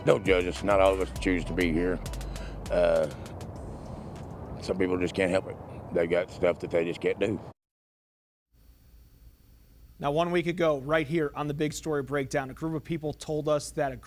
Don't judge us. Not all of us choose to be here. Some people just can't help it. They got stuff that they just can't do. Now, 1 week ago, right here on the Big Story Breakdown, a group of people told us that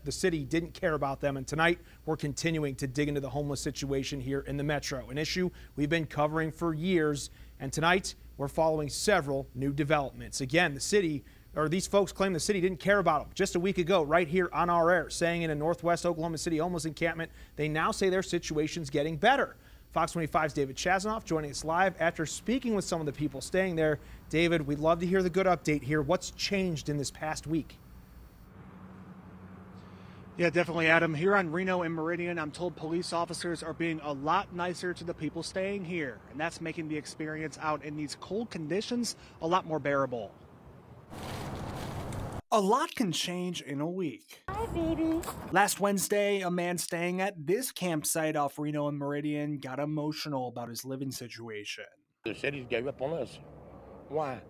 the city didn't care about them. And tonight, we're continuing to dig into the homeless situation here in the metro, an issue we've been covering for years. And tonight, we're following several new developments. Again, these folks claim the city didn't care about them just a week ago, right here on our air, saying in a Northwest Oklahoma City homeless encampment, they now say their situation's getting better. Fox 25's David Chasanoff joining us live after speaking with some of the people staying there. David, we'd love to hear the good update here. What's changed in this past week? Yeah, definitely, Adam. Here on Reno and Meridian, I'm told police officers are being a lot nicer to the people staying here, and that's making the experience out in these cold conditions a lot more bearable. A lot can change in a week. Hi, baby. Last Wednesday, a man staying at this campsite off Reno and Meridian got emotional about his living situation. The city's gave up on us. Why?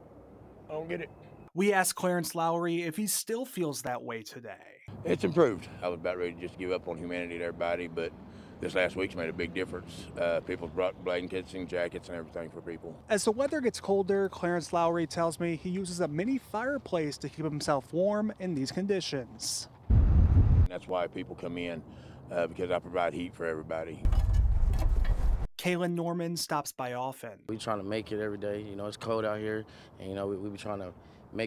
I don't get it. We asked Clarence Lowry if he still feels that way today. It's improved. I was about ready to just give up on humanity to everybody, but this last week's made a big difference. People brought blankets and jackets and everything for people. As the weather gets colder, Clarence Lowry tells me he uses a mini fireplace to keep himself warm in these conditions. That's why people come in, because I provide heat for everybody. Kaylin Norman stops by often. We trying to make it every day. You know, it's cold out here, and we be trying to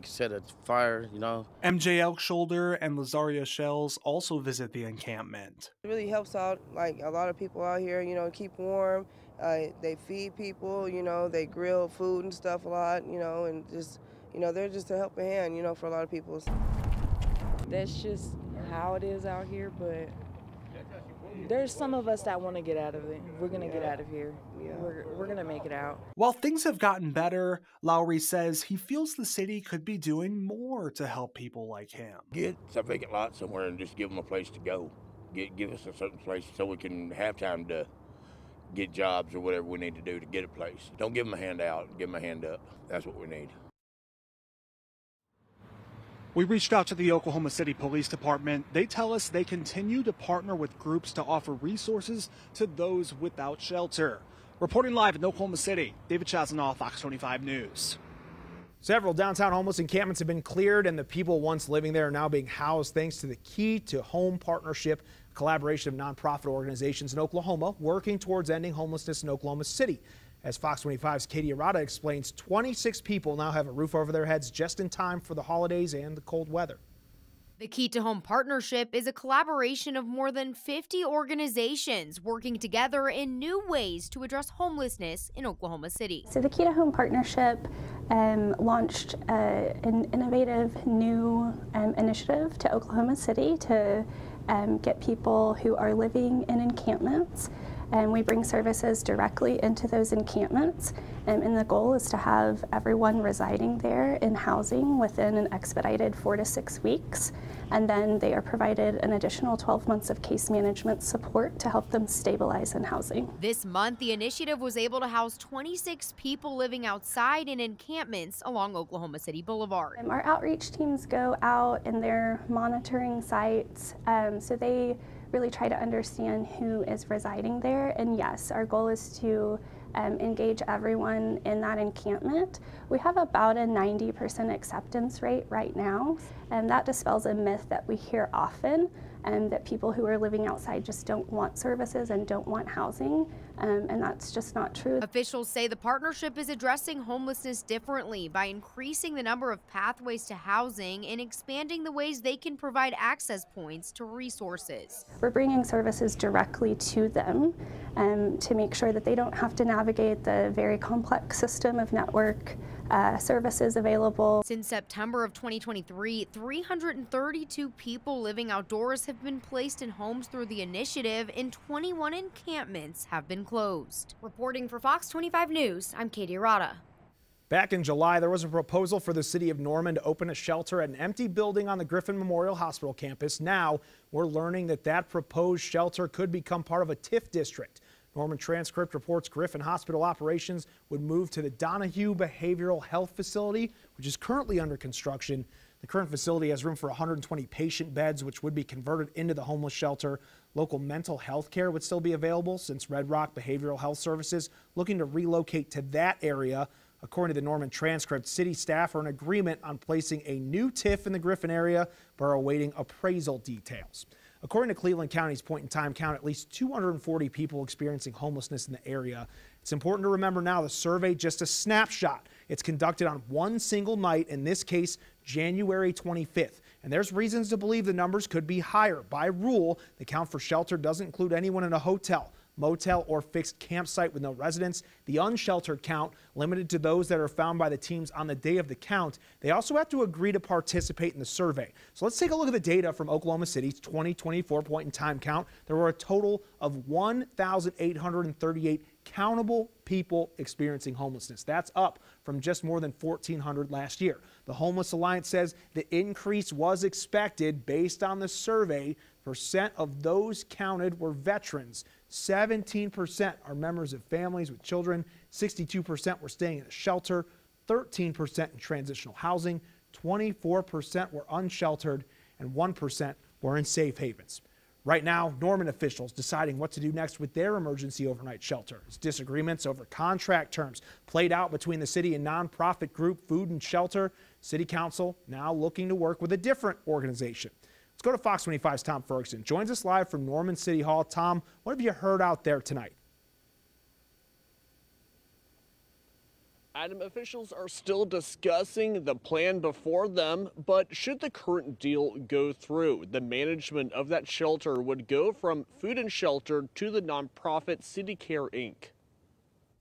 set a fire, you know. MJ Elkshoulder and Lazaria Shells also visit the encampment. It really helps out, like a lot of people out here, you know, keep warm. They feed people, you know, they grill food and stuff a lot, you know, and just, you know, they're just a helping hand, you know, for a lot of people. That's just how it is out here, but there's some of us that want to get out of it. We're going to get out of here. Yeah. We're going to make it out. While things have gotten better, Lowry says he feels the city could be doing more to help people like him. Get a vacant lot somewhere and just give them a place to go. Give us a certain place so we can have time to get jobs or whatever we need to do to get a place. Don't give them a hand out, give them a hand up. That's what we need. We reached out to the Oklahoma City Police Department. They tell us they continue to partner with groups to offer resources to those without shelter. Reporting live in Oklahoma City, David Chasanoff, Fox 25 News. Several downtown homeless encampments have been cleared, and the people once living there are now being housed thanks to the Key to Home Partnership, a collaboration of nonprofit organizations in Oklahoma working towards ending homelessness in Oklahoma City. As Fox 25's Katie Arata explains, 26 people now have a roof over their heads just in time for the holidays and the cold weather. The Key to Home Partnership is a collaboration of more than 50 organizations working together in new ways to address homelessness in Oklahoma City. So the Key to Home Partnership launched an innovative new initiative to Oklahoma City to get people who are living in encampments. And we bring services directly into those encampments, and the goal is to have everyone residing there in housing within an expedited 4 to 6 weeks, and then they are provided an additional 12 months of case management support to help them stabilize in housing. This month, the initiative was able to house 26 people living outside in encampments along Oklahoma City Boulevard. Our outreach teams go out and they're monitoring sites, so they really try to understand who is residing there. And yes, our goal is to engage everyone in that encampment. We have about a 90% acceptance rate right now, and that dispels a myth that we hear often, that people who are living outside just don't want services and don't want housing, and that's just not true. Officials say the partnership is addressing homelessness differently by increasing the number of pathways to housing and expanding the ways they can provide access points to resources. We're bringing services directly to them to make sure that they don't have to navigate the very complex system of network services available. Since September of 2023, 332 people living outdoors have been placed in homes through the initiative, and 21 encampments have been closed. Reporting for Fox 25 News, I'm Katie Arata. Back in July, there was a proposal for the city of Norman to open a shelter at an empty building on the Griffin Memorial Hospital campus. Now, we're learning that that proposed shelter could become part of a TIF district. Norman Transcript reports Griffin Hospital operations would move to the Donahue Behavioral Health Facility, which is currently under construction. The current facility has room for 120 patient beds, which would be converted into the homeless shelter. Local mental health care would still be available since Red Rock Behavioral Health Services looking to relocate to that area. According to the Norman transcript, city staff are in agreement on placing a new TIF in the Griffin area, but are awaiting appraisal details. According to Cleveland County's point-in-time count, at least 240 people experiencing homelessness in the area. It's important to remember now the survey just a snapshot. It's conducted on one single night, in this case, January 25th. And there's reasons to believe the numbers could be higher. By rule, the count for shelter doesn't include anyone in a hotel, motel, or fixed campsite with no residents. The unsheltered count limited to those that are found by the teams on the day of the count. They also have to agree to participate in the survey. So let's take a look at the data from Oklahoma City's 2024 point-in-time count. There were a total of 1,838 countable people experiencing homelessness. That's up from just more than 1,400 last year. The Homeless Alliance says the increase was expected based on the survey. Percent of those counted were veterans. 17% are members of families with children. 62% were staying in a shelter. 13% in transitional housing. 24% were unsheltered, and 1% were in safe havens. Right now, Norman officials deciding what to do next with their emergency overnight shelter. As disagreements over contract terms played out between the city and nonprofit group Food and Shelter. City Council now looking to work with a different organization. Let's go to Fox 25's Tom Ferguson. Joins us live from Norman City Hall. Tom, what have you heard out there tonight? Adam, officials are still discussing the plan before them, but should the current deal go through, the management of that shelter would go from Food and Shelter to the nonprofit City Care Inc.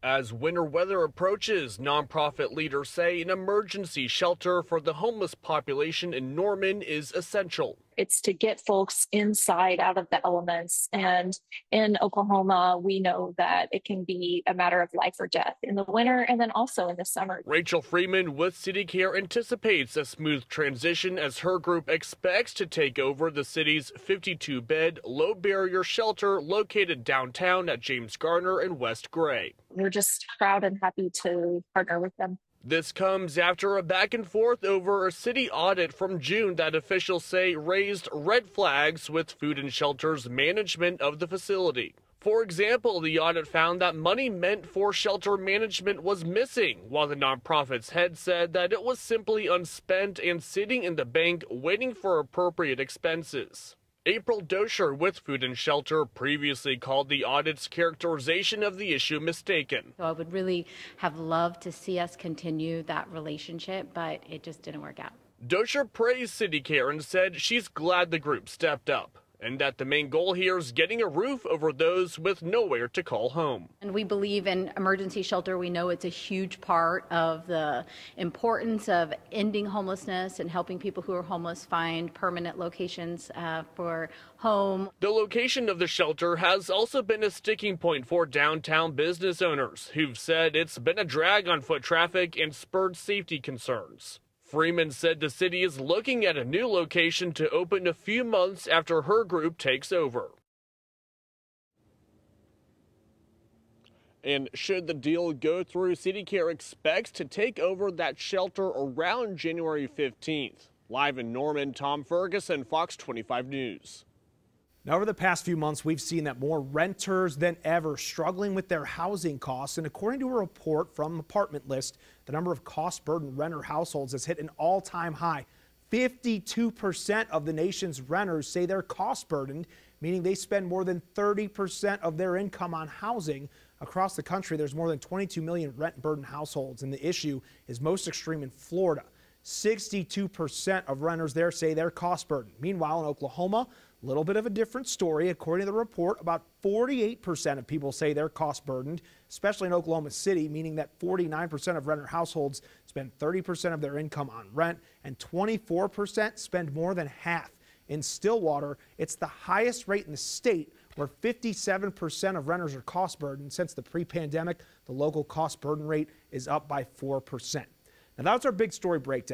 As winter weather approaches, nonprofit leaders say an emergency shelter for the homeless population in Norman is essential. It's to get folks inside out of the elements. And in Oklahoma, we know that it can be a matter of life or death in the winter and then also in the summer. Rachel Freeman with City Care anticipates a smooth transition as her group expects to take over the city's 52-bed low-barrier shelter located downtown at James Garner and West Gray. We're just proud and happy to partner with them. This comes after a back and forth over a city audit from June that officials say raised red flags with Food and Shelter's management of the facility. For example, the audit found that money meant for shelter management was missing, while the nonprofit's head said that it was simply unspent and sitting in the bank waiting for appropriate expenses. April Dosher with Food and Shelter previously called the audit's characterization of the issue mistaken. So I would really have loved to see us continue that relationship, but it just didn't work out. Dosher praised City Care and said she's glad the group stepped up, and that the main goal here is getting a roof over those with nowhere to call home. And we believe in emergency shelter. We know it's a huge part of the importance of ending homelessness and helping people who are homeless find permanent locations for home. The location of the shelter has also been a sticking point for downtown business owners who've said it's been a drag on foot traffic and spurred safety concerns. Freeman said the city is looking at a new location to open a few months after her group takes over. And should the deal go through, City Care expects to take over that shelter around January 15th. Live in Norman, Tom Ferguson, Fox 25 News. Now, over the past few months, we've seen that more renters than ever struggling with their housing costs. And according to a report from Apartment List, the number of cost-burdened renter households has hit an all-time high. 52% of the nation's renters say they're cost-burdened, meaning they spend more than 30% of their income on housing. Across the country, there's more than 22 million rent-burdened households, and the issue is most extreme in Florida. 62% of renters there say they're cost-burdened. Meanwhile, in Oklahoma, a little bit of a different story. According to the report, about 48% of people say they're cost-burdened, especially in Oklahoma City, meaning that 49% of renter households spend 30% of their income on rent, and 24% spend more than half. In Stillwater, it's the highest rate in the state, where 57% of renters are cost-burdened. Since the pre-pandemic, the local cost burden rate is up by 4%. Now, that's our big story breakdown.